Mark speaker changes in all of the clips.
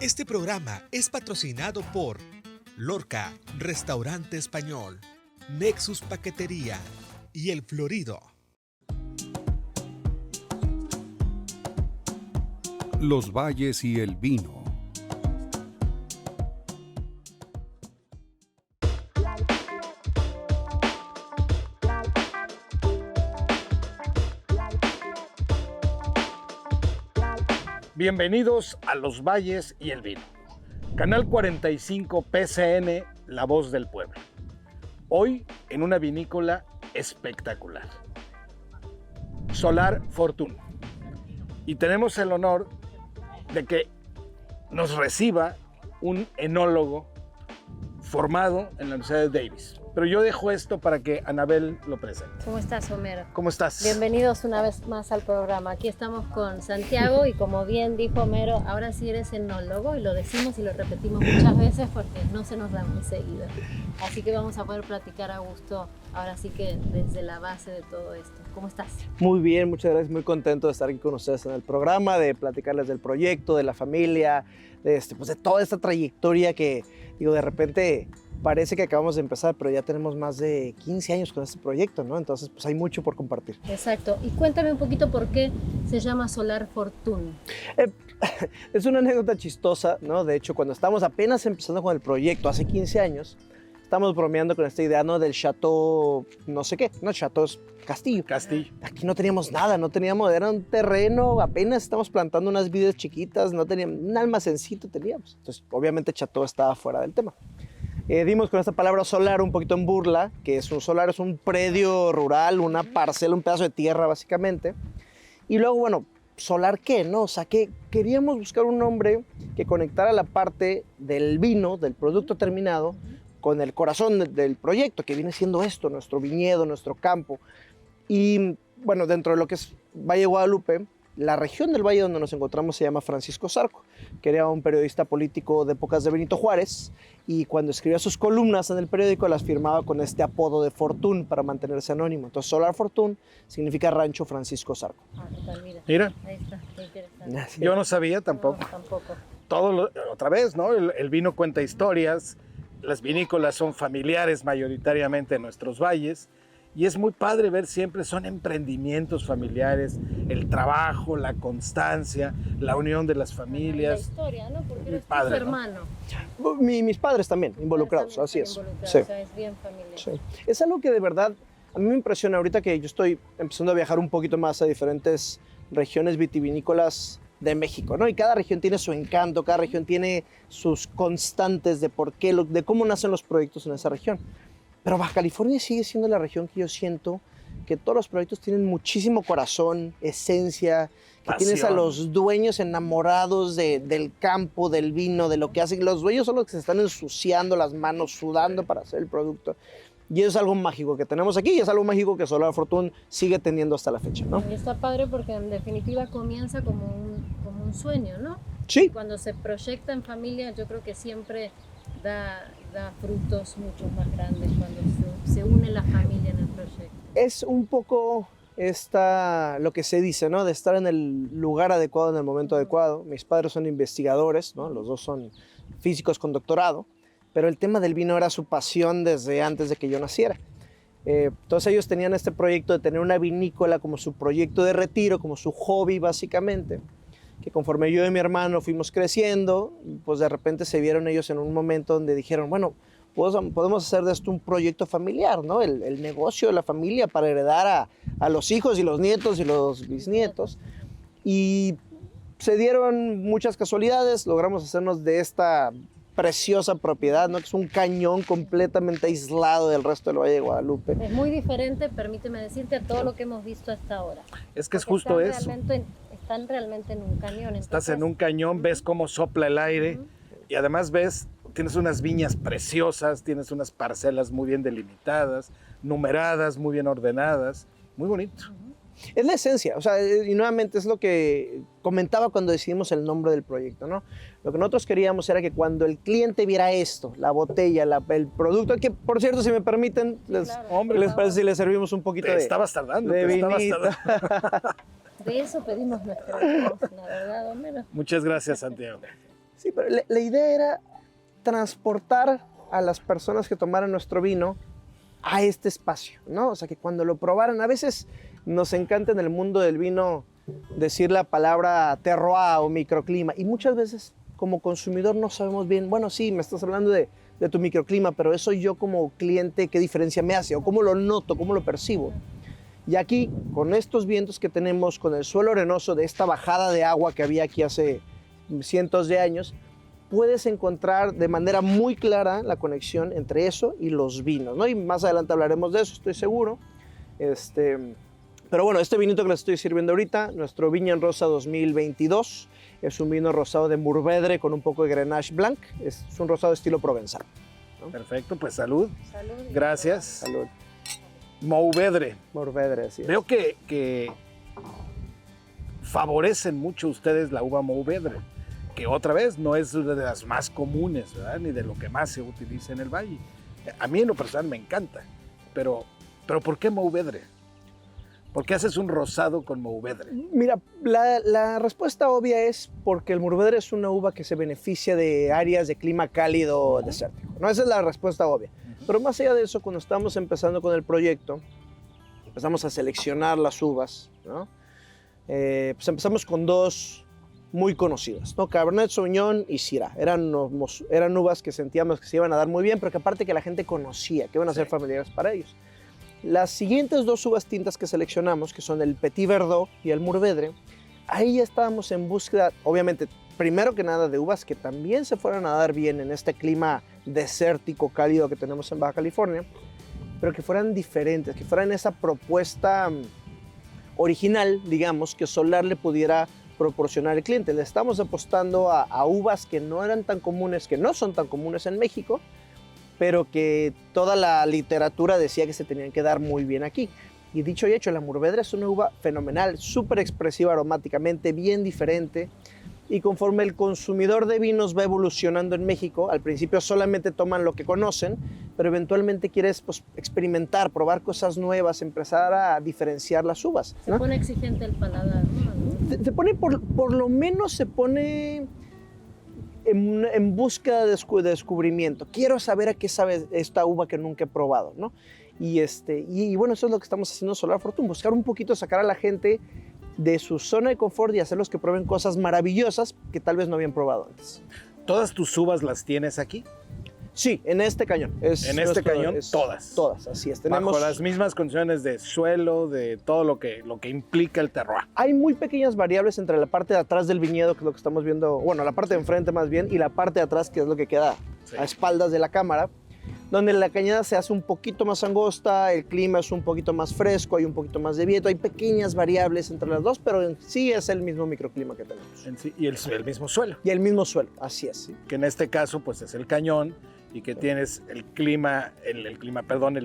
Speaker 1: Este programa es patrocinado por Lorca, Restaurante Español, Nexus Paquetería y El Florido.
Speaker 2: Los valles y el vino.
Speaker 3: Bienvenidos a Los Valles y el Vino. Canal 45 PCN, La Voz del Pueblo. Hoy en una vinícola espectacular. Solar Fortune. Y tenemos el honor de que nos reciba un enólogo formado en la Universidad de Davis. Pero yo dejo esto para que Anabel lo presente.
Speaker 4: ¿Cómo estás, Homero?
Speaker 3: ¿Cómo estás?
Speaker 4: Bienvenidos una vez más al programa. Aquí estamos con Santiago y como bien dijo Homero, ahora sí eres enólogo y lo decimos y lo repetimos muchas veces porque no se nos da muy seguido. Así que vamos a poder platicar a gusto, ahora sí que desde la base de todo esto. ¿Cómo estás?
Speaker 5: Muy bien, muchas gracias. Muy contento de estar aquí con ustedes en el programa, de platicarles del proyecto, de la familia, de toda esta trayectoria que, de repente parece que acabamos de empezar, pero ya tenemos más de 15 años con este proyecto, ¿no? Entonces, pues hay mucho por compartir.
Speaker 4: Exacto. Y cuéntame un poquito por qué se llama Solar Fortune.
Speaker 5: Es una anécdota chistosa, ¿no? De hecho, cuando estábamos apenas empezando con el proyecto, hace 15 años, estamos bromeando con esta idea, ¿no? Del chateau, no sé qué, ¿no? Chateau es castillo.
Speaker 3: Castillo.
Speaker 5: Aquí no teníamos nada, era un terreno, apenas estábamos plantando unas vides chiquitas, no teníamos, un almacencito teníamos. Entonces, obviamente, chateau estaba fuera del tema. Dimos con esta palabra solar un poquito en burla, que es un solar, es un predio rural, una parcela, un pedazo de tierra básicamente. Y luego, bueno, ¿solar qué? ¿No? O sea, que queríamos buscar un nombre que conectara la parte del vino, del producto terminado, con el corazón del proyecto, que viene siendo esto, nuestro viñedo, nuestro campo. Y bueno, dentro de lo que es Valle de Guadalupe, la región del valle donde nos encontramos se llama Francisco Zarco, que era un periodista político de épocas de Benito Juárez, y cuando escribía sus columnas en el periódico las firmaba con este apodo de Fortune para mantenerse anónimo. Entonces Solar Fortune significa Rancho Francisco Zarco.
Speaker 4: Ah, total, mira.
Speaker 3: Mira.
Speaker 4: Ahí está, qué interesante.
Speaker 3: Yo no sabía tampoco.
Speaker 4: No, tampoco.
Speaker 3: Otra vez, ¿no? El vino cuenta historias, las vinícolas son familiares mayoritariamente en nuestros valles, y es muy padre ver siempre, son emprendimientos familiares, el trabajo, la constancia, la unión de las familias.
Speaker 4: La historia, ¿no? Porque eres tu
Speaker 3: Padre, ¿no?
Speaker 4: hermano.
Speaker 5: Mis padres también involucrados,
Speaker 4: También
Speaker 5: así
Speaker 4: están
Speaker 5: es.
Speaker 4: involucrados,
Speaker 5: Sí.
Speaker 4: O sea, es bien familiar.
Speaker 5: Sí. Es algo que de verdad a mí me impresiona ahorita que yo estoy empezando a viajar un poquito más a diferentes regiones vitivinícolas de México, ¿no? Y cada región tiene su encanto, cada región tiene sus constantes de por qué, de cómo nacen los proyectos en esa región. Pero Baja California sigue siendo la región que yo siento que todos los proyectos tienen muchísimo corazón, esencia, que
Speaker 3: Pasión.
Speaker 5: tienes a los dueños enamorados del campo, del vino, de lo que hacen. Los dueños son los que se están ensuciando las manos, sudando para hacer el producto. Y eso es algo mágico que tenemos aquí y es algo mágico que Solar Fortune sigue teniendo hasta la fecha, ¿no?
Speaker 4: Y está padre porque en definitiva comienza como un sueño, ¿no?
Speaker 5: Sí.
Speaker 4: Cuando se proyecta en familia, yo creo que siempre da frutos mucho más grandes cuando se une la familia en el proyecto.
Speaker 5: Es un poco lo que se dice, ¿no? De estar en el lugar adecuado, en el momento adecuado. Mis padres son investigadores, ¿no? Los dos son físicos con doctorado, pero el tema del vino era su pasión desde antes de que yo naciera. Entonces ellos tenían este proyecto de tener una vinícola como su proyecto de retiro, como su hobby básicamente, que conforme yo y mi hermano fuimos creciendo, pues de repente se vieron ellos en un momento donde dijeron, bueno, podemos hacer de esto un proyecto familiar, ¿no? El negocio de la familia para heredar a los hijos y los nietos y los bisnietos. Y se dieron muchas casualidades, logramos hacernos de esta preciosa propiedad, ¿no? Que es un cañón completamente aislado del resto del Valle de Guadalupe.
Speaker 4: Es muy diferente, permíteme decirte, a todo lo que hemos visto hasta ahora.
Speaker 3: Es que es
Speaker 4: Porque
Speaker 3: justo eso.
Speaker 4: Están realmente en un cañón.
Speaker 3: Estás en un cañón, ves cómo sopla el aire y además tienes unas viñas preciosas, tienes unas parcelas muy bien delimitadas, numeradas, muy bien ordenadas, muy bonito.
Speaker 5: Es la esencia, o sea, y nuevamente es lo que comentaba cuando decidimos el nombre del proyecto, ¿no? Lo que nosotros queríamos era que cuando el cliente viera esto, la botella, el producto, que por cierto, si me permiten, ¿les parece si les servimos un poquito
Speaker 3: Te
Speaker 5: de
Speaker 3: estabas tardando,
Speaker 5: de
Speaker 3: te estabas
Speaker 5: vinito?
Speaker 3: tardando.
Speaker 4: De eso pedimos nuestra voz, la verdad, Homero.
Speaker 3: Muchas gracias, Santiago.
Speaker 5: Sí, pero la idea era transportar a las personas que tomaran nuestro vino a este espacio, ¿no? O sea, que cuando lo probaran, a veces nos encanta en el mundo del vino decir la palabra terroir o microclima, y muchas veces como consumidor no sabemos bien, bueno, sí, me estás hablando de tu microclima, pero eso yo como cliente, ¿qué diferencia me hace? ¿O cómo lo noto? ¿Cómo lo percibo? Y aquí, con estos vientos que tenemos, con el suelo arenoso de esta bajada de agua que había aquí hace cientos de años, puedes encontrar de manera muy clara la conexión entre eso y los vinos, ¿no? Y más adelante hablaremos de eso, estoy seguro. Pero bueno, este vinito que les estoy sirviendo ahorita, nuestro Viña Rosa 2022, es un vino rosado de Mourvèdre con un poco de Grenache Blanc. Es un rosado estilo provenzal, ¿no?
Speaker 3: Perfecto, pues salud.
Speaker 4: Salud.
Speaker 3: Gracias.
Speaker 5: Salud.
Speaker 3: Mourvèdre.
Speaker 5: Mourvèdre, así es.
Speaker 3: Veo que favorecen mucho ustedes la uva Mourvèdre, que otra vez no es de las más comunes, ¿verdad? Ni de lo que más se utiliza en el valle. A mí en lo personal me encanta, pero ¿por qué Mourvèdre? ¿Por qué haces un rosado con Mourvèdre?
Speaker 5: Mira, la respuesta obvia es porque el Mourvèdre es una uva que se beneficia de áreas de clima cálido desértico, ¿no? Esa es la respuesta obvia. Pero más allá de eso, cuando estábamos empezando con el proyecto, empezamos a seleccionar las uvas, ¿no? Pues empezamos con dos muy conocidas, ¿no? Cabernet Sauvignon y Syrah. Eran uvas que sentíamos que se iban a dar muy bien, pero que aparte que la gente conocía, que iban a ser familiares para ellos. Las siguientes dos uvas tintas que seleccionamos, que son el Petit Verdot y el Mourvèdre, ahí ya estábamos en búsqueda, obviamente, primero que nada de uvas que también se fueran a dar bien en este clima desértico, cálido que tenemos en Baja California, pero que fueran diferentes, que fueran esa propuesta original, digamos, que Solar le pudiera proporcionar al cliente. Le estamos apostando a uvas que no eran tan comunes, que no son tan comunes en México, pero que toda la literatura decía que se tenían que dar muy bien aquí. Y dicho y hecho, la Mourvèdre es una uva fenomenal, súper expresiva aromáticamente, bien diferente. Y conforme el consumidor de vinos va evolucionando en México, al principio solamente toman lo que conocen, pero eventualmente quieres, pues, experimentar, probar cosas nuevas, empezar a diferenciar las uvas, ¿no?
Speaker 4: Se pone exigente el paladar, ¿no?
Speaker 5: Se pone, por lo menos se pone en búsqueda de descubrimiento. Quiero saber a qué sabe esta uva que nunca he probado, ¿no? Y bueno, eso es lo que estamos haciendo en Solar Fortune, buscar un poquito, sacar a la gente de su zona de confort y hacerlos que prueben cosas maravillosas que tal vez no habían probado antes.
Speaker 3: ¿Todas tus uvas las tienes aquí?
Speaker 5: Sí, en este cañón.
Speaker 3: En este cañón, todas.
Speaker 5: Todas, así es.
Speaker 3: Bajo las mismas condiciones de suelo, de todo lo que implica el terroir.
Speaker 5: Hay muy pequeñas variables entre la parte de atrás del viñedo, que es lo que estamos viendo, bueno, la parte de enfrente más bien, y la parte de atrás, que es lo que queda a espaldas de la cámara, donde la cañada se hace un poquito más angosta, el clima es un poquito más fresco, hay un poquito más de viento, hay pequeñas variables entre las dos, pero en sí es el mismo microclima que tenemos.
Speaker 3: En sí, y el mismo suelo.
Speaker 5: Y el mismo suelo, así es.
Speaker 3: ¿Sí? Que en este caso pues es el cañón y que tienes el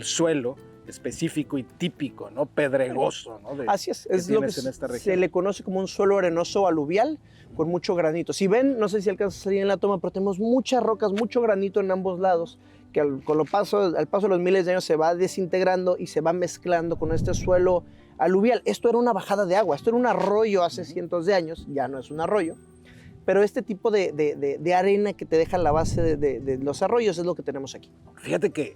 Speaker 3: suelo específico y típico, ¿no? Pedregoso, ¿no?
Speaker 5: Así es lo que
Speaker 3: en esta región.
Speaker 5: Se le conoce como un suelo arenoso aluvial con mucho granito. Si ven, no sé si alcanza a salir en la toma, pero tenemos muchas rocas, mucho granito en ambos lados, que al paso de los miles de años se va desintegrando y se va mezclando con este suelo aluvial. Esto era una bajada de agua, esto era un arroyo hace cientos de años, ya no es un arroyo, pero este tipo de arena que te deja la base de los arroyos es lo que tenemos aquí.
Speaker 3: Fíjate que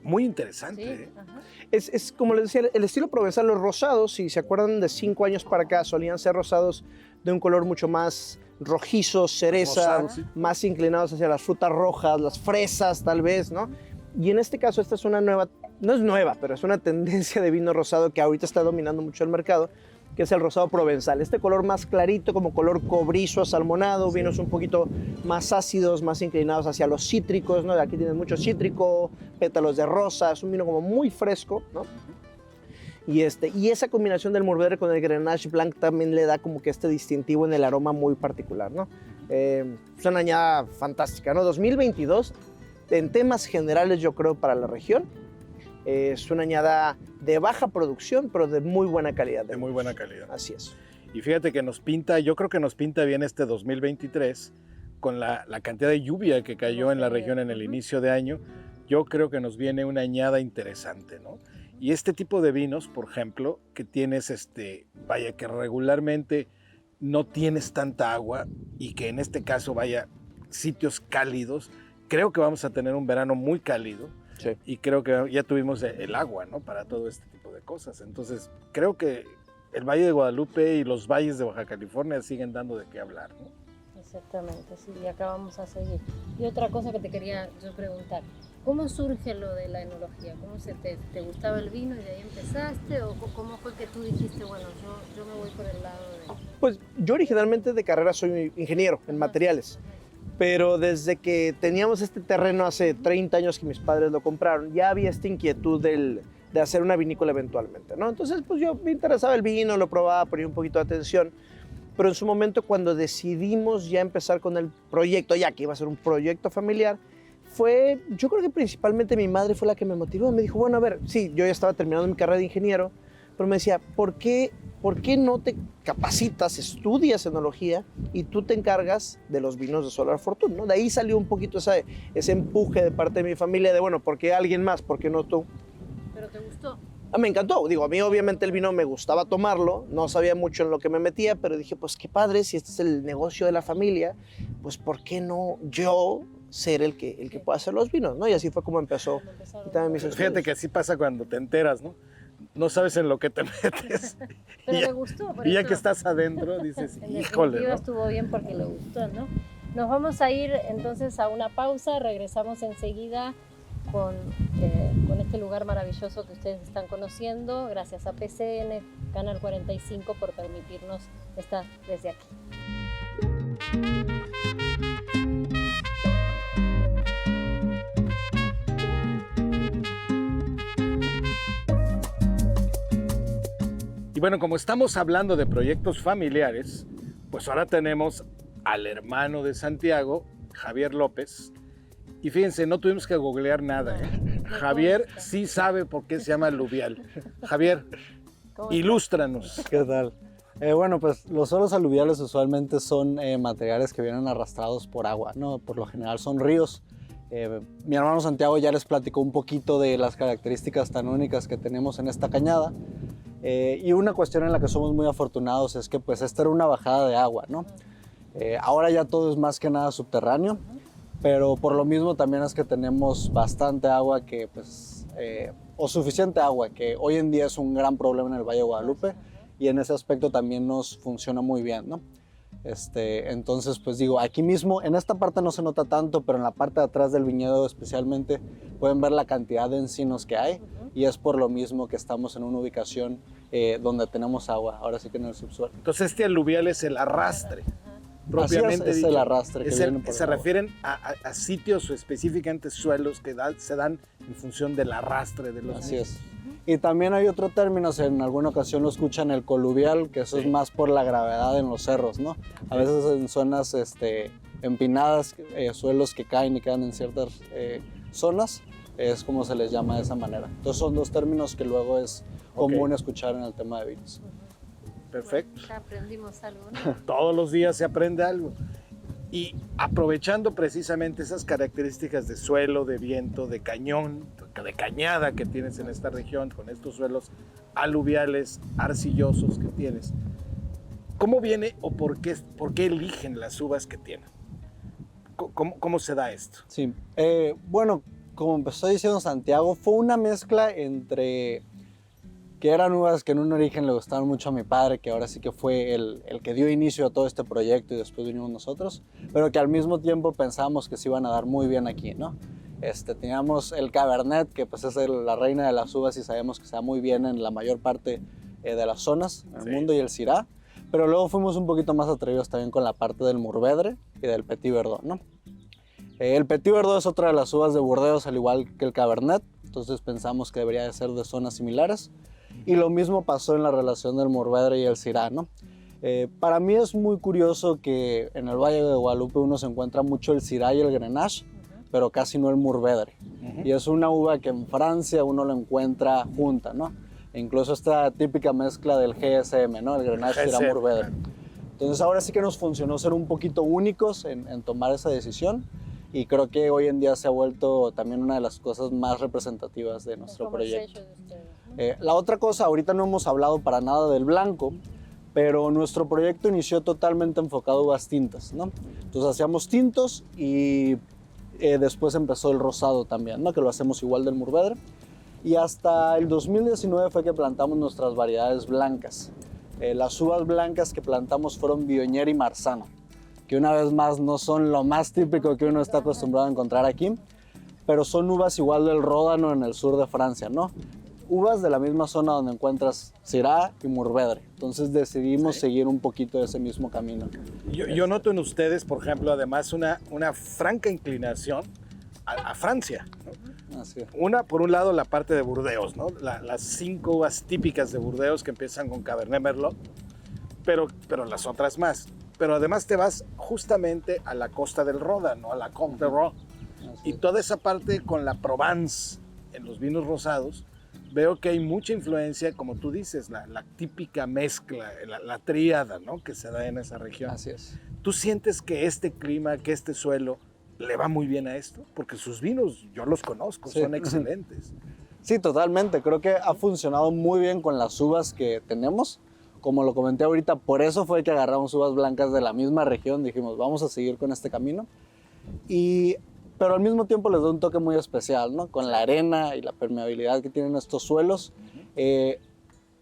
Speaker 3: muy interesante.
Speaker 4: Sí,
Speaker 3: ¿eh?
Speaker 4: ajá.
Speaker 5: Es como les decía, el estilo provenzal, los rosados, si se acuerdan de 5 años para acá, solían ser rosados de un color mucho más rojizo, cereza,
Speaker 3: Rosado, sí.
Speaker 5: más inclinados hacia las frutas rojas, las fresas tal vez, ¿no? Y en este caso esta es una nueva, no es nueva, pero es una tendencia de vino rosado que ahorita está dominando mucho el mercado, que es el rosado provenzal. Este color más clarito, como color cobrizo, asalmonado, vinos un poquito más ácidos, más inclinados hacia los cítricos, ¿no? Aquí tienes mucho cítrico, pétalos de rosa, es un vino como muy fresco, ¿no? Y esa combinación del Mourvèdre con el Grenache Blanc también le da como que este distintivo en el aroma muy particular, ¿no? Es una añada fantástica, ¿no? 2022, en temas generales yo creo para la región, es una añada de baja producción, pero de muy buena calidad.
Speaker 3: De muy buena calidad.
Speaker 5: Así es.
Speaker 3: Y fíjate que yo creo que nos pinta bien este 2023 con la cantidad de lluvia que cayó en la región en el inicio de año. Yo creo que nos viene una añada interesante, ¿no? Y este tipo de vinos, por ejemplo, que tienes, que regularmente no tienes tanta agua y que en este caso vaya sitios cálidos, creo que vamos a tener un verano muy cálido.
Speaker 5: Sí.
Speaker 3: Y creo que ya tuvimos el agua, ¿no? Para todo este tipo de cosas. Entonces, creo que el Valle de Guadalupe y los valles de Baja California siguen dando de qué hablar, ¿no?
Speaker 4: Exactamente, sí, y acá vamos a seguir. Y otra cosa que te quería yo preguntar, ¿cómo surge lo de la enología? ¿Cómo te gustaba el vino y de ahí empezaste? ¿O cómo fue que tú dijiste, bueno, yo me voy por el lado de...?
Speaker 5: Pues yo originalmente de carrera soy ingeniero en materiales, pero desde que teníamos este terreno hace 30 años que mis padres lo compraron, ya había esta inquietud de hacer una vinícola eventualmente, ¿no? Entonces, pues yo me interesaba el vino, lo probaba, ponía un poquito de atención, pero en su momento cuando decidimos ya empezar con el proyecto, ya que iba a ser un proyecto familiar, yo creo que principalmente mi madre fue la que me motivó. Me dijo, bueno, a ver, sí, yo ya estaba terminando mi carrera de ingeniero, pero me decía, ¿por qué no te capacitas, estudias enología y tú te encargas de los vinos de Solar Fortune, ¿no? De ahí salió un poquito ese empuje de parte de mi familia de, bueno, ¿por qué alguien más? ¿Por qué no tú?
Speaker 4: ¿Pero te gustó?
Speaker 5: Me encantó. Digo, a mí obviamente el vino me gustaba tomarlo, no sabía mucho en lo que me metía, pero dije, pues qué padre, si este es el negocio de la familia, pues ¿por qué no yo ser el que pueda hacer los vinos, ¿no? Y así fue como empezó. Y también mis
Speaker 3: Fíjate
Speaker 5: estudios.
Speaker 3: que así pasa cuando te enteras, ¿no? No sabes en lo que te metes.
Speaker 4: Pero
Speaker 3: y ya,
Speaker 4: le gustó. Por
Speaker 3: y ya
Speaker 4: eso,
Speaker 3: que estás adentro, dices,
Speaker 4: en
Speaker 3: híjole,
Speaker 4: definitiva
Speaker 3: ¿no?
Speaker 4: estuvo bien porque le gustó, ¿no? Nos vamos a ir entonces a una pausa, regresamos enseguida con este lugar maravilloso que ustedes están conociendo, gracias a PCN, Canal 45, por permitirnos estar desde aquí.
Speaker 3: Y bueno, como estamos hablando de proyectos familiares, pues ahora tenemos al hermano de Santiago, Javier López. Y fíjense, no tuvimos que googlear nada, ¿eh? Javier sí sabe por qué se llama aluvial. Javier, ilústranos.
Speaker 6: ¿Qué tal? Bueno, pues los suelos aluviales usualmente son materiales que vienen arrastrados por agua, ¿no? Por lo general son ríos. Mi hermano Santiago ya les platicó un poquito de las características tan únicas que tenemos en esta cañada. Y una cuestión en la que somos muy afortunados es que pues esta era una bajada de agua, ¿no? Ahora ya todo es más que nada subterráneo, pero por lo mismo también es que tenemos bastante agua que pues, o suficiente agua, que hoy en día es un gran problema en el Valle de Guadalupe y en ese aspecto también nos funciona muy bien, ¿no? Entonces, pues digo, aquí mismo, en esta parte no se nota tanto, pero en la parte de atrás del viñedo especialmente pueden ver la cantidad de encinos que hay y es por lo mismo que estamos en una ubicación donde tenemos agua, ahora sí que en el subsuelo.
Speaker 3: Entonces este aluvial es el arrastre, propiamente
Speaker 6: Así es
Speaker 3: dicho.
Speaker 6: el arrastre que viene por
Speaker 3: Se
Speaker 6: el agua.
Speaker 3: refieren a sitios o específicamente suelos que se dan en función del arrastre de los
Speaker 6: Así
Speaker 3: mismos.
Speaker 6: es. Y también hay otro término, en alguna ocasión lo escuchan, el coluvial, que eso es más por la gravedad en los cerros, ¿no? A veces en zonas empinadas, suelos que caen y quedan en ciertas zonas, es como se les llama de esa manera. Entonces son dos términos que luego es común escuchar en el tema de vinos.
Speaker 3: Perfecto.
Speaker 4: Bueno, ya aprendimos algo, ¿no?
Speaker 3: Todos los días se aprende algo. Y aprovechando precisamente esas características de suelo, de viento, de cañón, de cañada que tienes en esta región, con estos suelos aluviales, arcillosos que tienes, ¿cómo viene o por qué eligen las uvas que tienen? ¿Cómo se da esto?
Speaker 6: Sí, bueno, como empezó diciendo Santiago, fue una mezcla entre que eran uvas que en un origen le gustaban mucho a mi padre, que ahora sí que fue el que dio inicio a todo este proyecto y después vinimos nosotros, pero que al mismo tiempo pensábamos que se iban a dar muy bien aquí, ¿no? Teníamos el Cabernet, que pues es la reina de las uvas y sabemos que se da muy bien en la mayor parte de las zonas en el mundo, y el Syrah, pero luego fuimos un poquito más atrevidos también con la parte del Mourvèdre y del Petit Verdot, ¿no? El Petit Verdot es otra de las uvas de Burdeos, al igual que el Cabernet, entonces pensamos que debería de ser de zonas similares. Y lo mismo pasó en la relación del Mourvèdre y el Syrah, ¿no? Para mí es muy curioso que en el Valle de Guadalupe uno se encuentra mucho el Syrah y el Grenache, pero casi no el Mourvèdre. Y es una uva que en Francia uno lo encuentra junta, ¿no? E incluso esta típica mezcla del GSM, ¿no? El Grenache Syrah Mourvèdre. Entonces ahora sí que nos funcionó ser un poquito únicos en tomar esa decisión. Y creo que hoy en día se ha vuelto también una de las cosas más representativas de nuestro proyecto. La otra cosa, ahorita no hemos hablado para nada del blanco, pero nuestro proyecto inició totalmente enfocado a uvas tintas, ¿no? Entonces hacíamos tintos y después empezó el rosado también, ¿no? Que lo hacemos igual del Mourvèdre. Y hasta el 2019 fue que plantamos nuestras variedades blancas. Las uvas blancas que plantamos fueron Viognier y Marzano, que una vez más no son lo más típico que uno está acostumbrado a encontrar aquí, pero son uvas igual del Ródano en el sur de Francia, ¿no? Uvas de la misma zona donde encuentras Syrah y Mourvèdre. Entonces decidimos seguir un poquito ese mismo camino.
Speaker 3: Yo noto en ustedes, por ejemplo, además una franca inclinación a Francia, ¿no?
Speaker 6: Así es.
Speaker 3: Una, por un lado, la parte de Burdeos, ¿no? Las 5 uvas típicas de Burdeos que empiezan con Cabernet Merlot, pero las otras más. Pero además te vas justamente a la costa del Ródano, a la Côte d'Or, y toda esa parte con la Provence en los vinos rosados. Veo que hay mucha influencia, como tú dices, la típica mezcla, la tríada, ¿no? Que se da en esa región.
Speaker 6: Así es.
Speaker 3: ¿Tú sientes que este clima, que este suelo le va muy bien a esto? Porque sus vinos, yo los conozco,
Speaker 6: Sí.
Speaker 3: son excelentes.
Speaker 6: Sí, totalmente. Creo que ha funcionado muy bien con las uvas que tenemos. Como lo comenté ahorita, por eso fue que agarramos uvas blancas de la misma región. Dijimos, vamos a seguir con este camino. Pero al mismo tiempo les da un toque muy especial, ¿no? Con la arena y la permeabilidad que tienen estos suelos,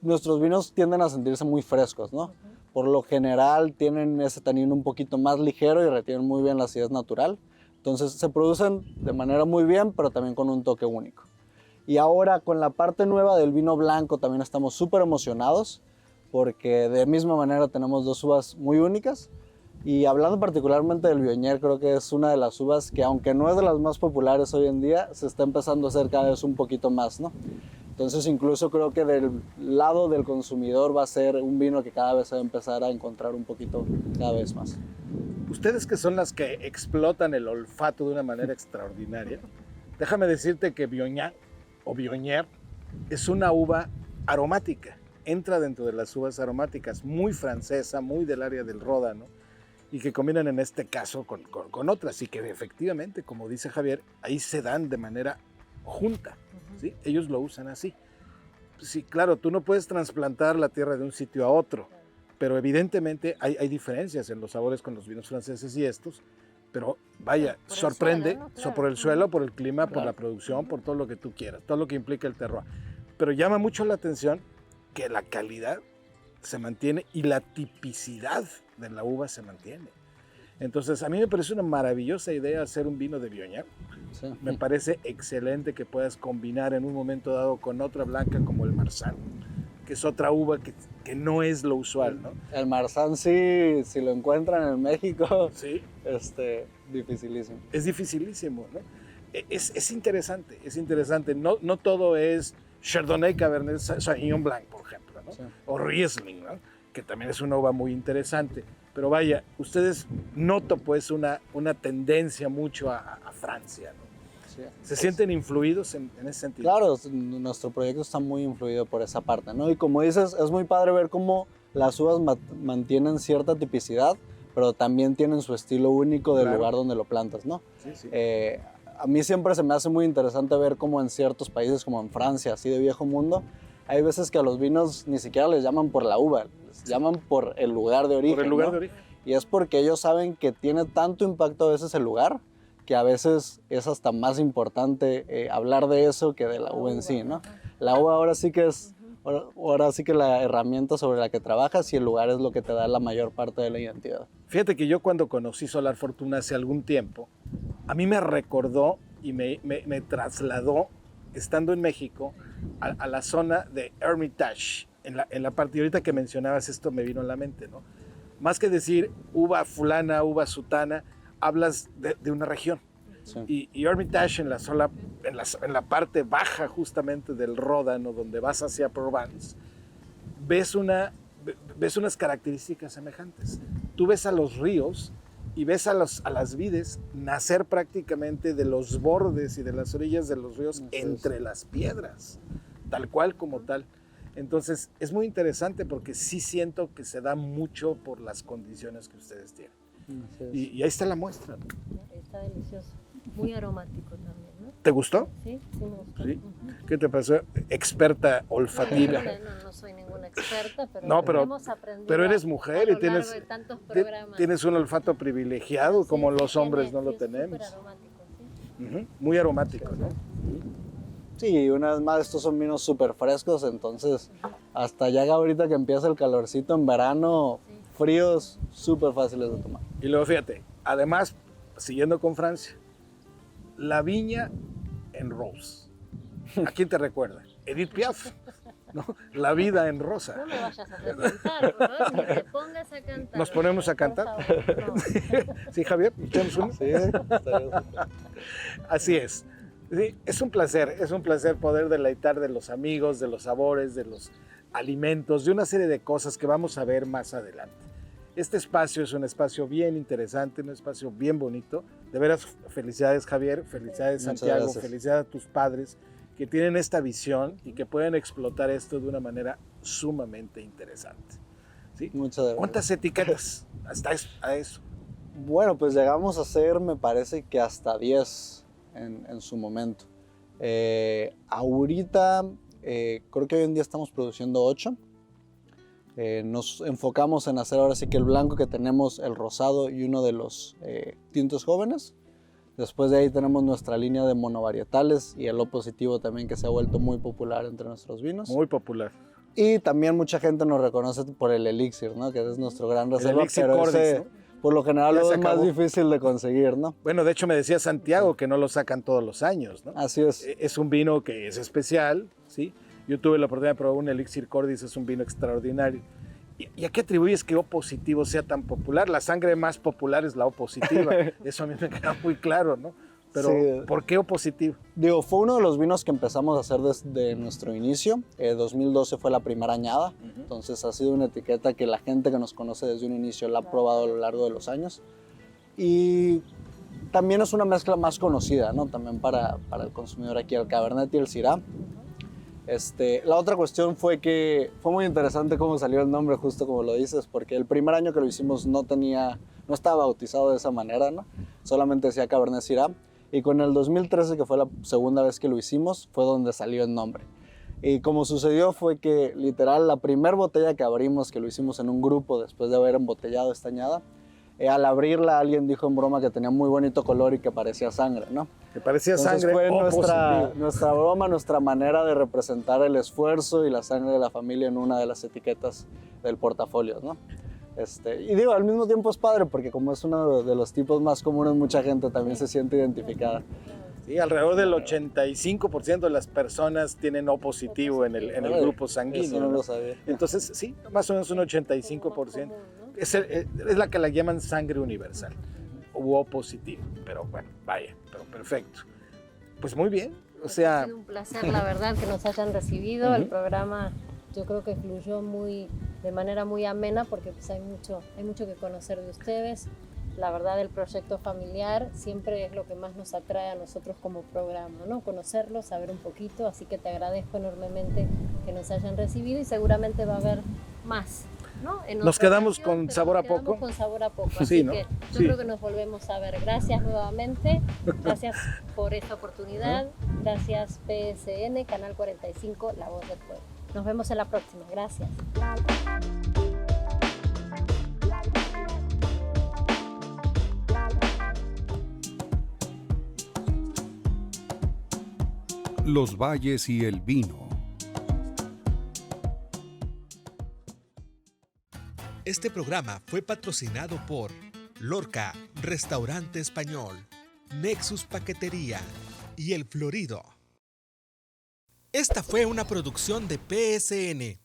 Speaker 6: nuestros vinos tienden a sentirse muy frescos, ¿no? Por lo general tienen ese tanino un poquito más ligero y retienen muy bien la acidez natural. Entonces se producen de manera muy bien, pero también con un toque único. Y ahora con la parte nueva del vino blanco también estamos súper emocionados, porque de misma manera tenemos 2 uvas muy únicas. Y hablando particularmente del Viognier, creo que es una de las uvas que, aunque no es de las más populares hoy en día, se está empezando a hacer cada vez un poquito más, ¿no? Entonces incluso creo que del lado del consumidor va a ser un vino que cada vez se va a empezar a encontrar un poquito cada vez más.
Speaker 3: Ustedes que son las que explotan el olfato de una manera extraordinaria, déjame decirte que Viognier o Viognier es una uva aromática. Entra dentro de las uvas aromáticas, muy francesa, muy del área del Ródano, y que combinan en este caso con otras, y que efectivamente, como dice Javier, ahí se dan de manera junta, ¿sí? Ellos lo usan así. Sí, claro, tú no puedes trasplantar la tierra de un sitio a otro, pero evidentemente hay diferencias en los sabores con los vinos franceses y estos, pero vaya,
Speaker 4: Por el
Speaker 3: sorprende,
Speaker 4: suelo, ¿no? Claro.
Speaker 3: por el suelo, por el clima, por
Speaker 6: Claro.
Speaker 3: la producción, por todo lo que tú quieras, todo lo que implica el terroir. Pero llama mucho la atención que la calidad se mantiene y la tipicidad de la uva se mantiene. Entonces, a mí me parece una maravillosa idea hacer un vino de Viognier.
Speaker 6: Sí.
Speaker 3: Me parece excelente que puedas combinar en un momento dado con otra blanca como el Marsanne, que es otra uva que no es lo usual, ¿no?
Speaker 6: El Marsanne sí, si lo encuentran en México,
Speaker 3: Sí,
Speaker 6: dificilísimo.
Speaker 3: es dificilísimo, ¿no? Es interesante. No todo es Chardonnay, Cabernet Sauvignon Blanc, por ejemplo, ¿no?
Speaker 6: Sí.
Speaker 3: O Riesling, ¿no? Que también es una uva muy interesante. Pero vaya, ustedes noto pues una tendencia mucho a Francia, ¿no?
Speaker 6: Sí.
Speaker 3: ¿Se sienten influidos en ese sentido?
Speaker 6: Claro, nuestro proyecto está muy influido por esa parte, ¿no? Y como dices, es muy padre ver cómo las uvas mantienen cierta tipicidad, pero también tienen su estilo único del
Speaker 3: Claro.
Speaker 6: lugar donde lo plantas, ¿no?
Speaker 3: Sí, sí.
Speaker 6: A mí siempre se me hace muy interesante ver cómo en ciertos países como en Francia, así de viejo mundo, hay veces que a los vinos ni siquiera les llaman por la uva, les llaman por el lugar de origen.
Speaker 3: Por el lugar
Speaker 6: ¿no?
Speaker 3: de origen.
Speaker 6: Y es porque ellos saben que tiene tanto impacto a veces el lugar, que a veces es hasta más importante hablar de eso que de la uva en sí, ¿no? La uva ahora sí que es, ahora sí que la herramienta sobre la que trabajas y el lugar es lo que te da la mayor parte de la identidad.
Speaker 3: Fíjate que yo cuando conocí Solar Fortuna hace algún tiempo, a mí me recordó y me trasladó, estando en México, a la zona de Hermitage, en la parte, y ahorita que mencionabas esto me vino a la mente, ¿no? Más que decir uva fulana, uva sutana, hablas de una región.
Speaker 6: Sí.
Speaker 3: Y Hermitage en la parte baja justamente del Ródano, donde vas hacia Provence, ves unas características semejantes. Tú ves a los ríos y ves a las vides nacer prácticamente de los bordes y de las orillas de los ríos entre las piedras, tal cual como tal. Entonces es muy interesante porque sí siento que se da mucho por las condiciones que ustedes tienen. Y ahí está la muestra, ¿no?
Speaker 4: Está delicioso, muy aromático también, ¿no?
Speaker 3: ¿Te gustó?
Speaker 4: Sí, sí me gustó.
Speaker 3: Sí.
Speaker 4: Ujú.
Speaker 3: ¿Qué te pasó? Experta olfativa.
Speaker 4: No soy ninguna experta, pero,
Speaker 3: No, pero-
Speaker 4: hemos aprendido
Speaker 3: pero eres
Speaker 4: a
Speaker 3: mujer
Speaker 4: lo
Speaker 3: y tienes-
Speaker 4: largo de tantos
Speaker 3: Ti-
Speaker 4: programas.
Speaker 3: Tienes un olfato privilegiado,
Speaker 4: Sí,
Speaker 3: como
Speaker 4: sí,
Speaker 3: los hombres no
Speaker 4: sí,
Speaker 3: lo
Speaker 4: es súper
Speaker 3: tenemos.
Speaker 4: aromático, sí.
Speaker 3: Ujú, muy aromático, ¿no?
Speaker 6: Sí, una vez más, estos son vinos súper frescos, entonces hasta ya ahorita que empieza el calorcito en verano,
Speaker 4: Sí.
Speaker 6: fríos, súper fáciles de tomar.
Speaker 3: Y luego fíjate, además, siguiendo con Francia, la viña en rose. ¿A quién te recuerda? Edith Piaf, ¿no? La vida en rosa.
Speaker 4: No me vayas a hacer cantar, por favor, ni te pongas a cantar.
Speaker 3: ¿Nos ponemos a
Speaker 4: por
Speaker 3: cantar?
Speaker 4: favor, no.
Speaker 3: ¿Sí, Javier? ¿Echamos una?
Speaker 6: Sí, está bien.
Speaker 3: Así es. Sí, es un placer poder deleitar de los amigos, de los sabores, de los alimentos, de una serie de cosas que vamos a ver más adelante. Este espacio es un espacio bien interesante, un espacio bien bonito. De veras, felicidades Javier, felicidades
Speaker 6: Muchas
Speaker 3: Santiago,
Speaker 6: gracias.
Speaker 3: felicidades a tus padres que tienen esta visión y que pueden explotar esto de una manera sumamente interesante. ¿Sí?
Speaker 6: Muchas gracias.
Speaker 3: ¿Cuántas etiquetas hasta a eso?
Speaker 6: Bueno, pues llegamos a hacer, me parece que hasta 10 en su momento. Ahorita, creo que hoy en día estamos produciendo 8. Nos enfocamos en hacer ahora sí que el blanco que tenemos, el rosado y uno de los tintos jóvenes. Después de ahí tenemos nuestra línea de monovarietales y el O positivo también, que se ha vuelto muy popular entre nuestros vinos.
Speaker 3: Muy popular.
Speaker 6: Y también mucha gente nos reconoce por el elixir, ¿no? Que es nuestro gran reserva,
Speaker 3: elixir
Speaker 6: pero
Speaker 3: Cordis,
Speaker 6: ese,
Speaker 3: ¿no?
Speaker 6: por lo general
Speaker 3: Ya
Speaker 6: luego
Speaker 3: se
Speaker 6: es más
Speaker 3: acabó.
Speaker 6: difícil de conseguir, ¿no?
Speaker 3: Bueno, de hecho me decía Santiago que no lo sacan todos los años, ¿no?
Speaker 6: Así es.
Speaker 3: Es un vino que es especial, ¿sí? Yo tuve la oportunidad de probar un Elixir Cordis, es un vino extraordinario. ¿Y a qué atribuyes que O positivo sea tan popular? La sangre más popular es la O positiva. Eso a mí me queda muy claro, ¿no? Pero,
Speaker 6: Sí.
Speaker 3: ¿por qué O positivo?
Speaker 6: Digo, fue uno de los vinos que empezamos a hacer desde nuestro inicio. 2012 fue la primera añada, entonces ha sido una etiqueta que la gente que nos conoce desde un inicio la ha probado a lo largo de los años. Y también es una mezcla más conocida, ¿no? También para el consumidor aquí, el Cabernet y el Syrah. La otra cuestión fue que fue muy interesante cómo salió el nombre, justo como lo dices, porque el primer año que lo hicimos no estaba bautizado de esa manera, ¿no? Solamente decía Cabernet Syrah. Y con el 2013, que fue la segunda vez que lo hicimos, fue donde salió el nombre. Y como sucedió fue que literal la primera botella que abrimos, que lo hicimos en un grupo después de haber embotellado esta añada, al abrirla alguien dijo en broma que tenía muy bonito color y que parecía sangre, ¿no?
Speaker 3: Que parecía
Speaker 6: Entonces
Speaker 3: sangre
Speaker 6: fue
Speaker 3: O positivo.
Speaker 6: nuestra broma, nuestra manera de representar el esfuerzo y la sangre de la familia en una de las etiquetas del portafolio, ¿no? Y digo, al mismo tiempo es padre porque como es uno de los tipos más comunes, mucha gente también se siente identificada.
Speaker 3: Sí, alrededor del 85% de las personas tienen O positivo en el
Speaker 6: Ay,
Speaker 3: grupo sanguíneo.
Speaker 6: Eso no
Speaker 3: ¿no?
Speaker 6: lo sabía.
Speaker 3: Entonces, sí, más o menos un 85%. Es la que la llaman sangre universal, o O positivo. Pero bueno, vaya, pero perfecto. Pues muy bien, o
Speaker 4: Ha
Speaker 3: sea,
Speaker 4: sido un placer, la verdad, que nos hayan recibido. El programa yo creo que fluyó de manera muy amena porque pues, hay mucho que conocer de ustedes. La verdad, el proyecto familiar siempre es lo que más nos atrae a nosotros como programa, ¿no? Conocerlos, saber un poquito, así que te agradezco enormemente que nos hayan recibido y seguramente va a haber más, ¿no? En
Speaker 3: Nos
Speaker 4: otra
Speaker 3: quedamos
Speaker 4: ocasión,
Speaker 3: con
Speaker 4: pero
Speaker 3: sabor a
Speaker 4: nos quedamos
Speaker 3: poco.
Speaker 4: con sabor a poco,
Speaker 3: Sí,
Speaker 4: así
Speaker 3: ¿no?
Speaker 4: que yo
Speaker 3: Sí.
Speaker 4: creo que nos volvemos a ver. Gracias nuevamente, gracias por esta oportunidad, gracias PSN, Canal 45, La Voz del Pueblo. Nos vemos en la próxima, gracias.
Speaker 2: Los valles y el vino.
Speaker 1: Este programa fue patrocinado por Lorca, Restaurante Español, Nexus Paquetería y El Florido. Esta fue una producción de PSN.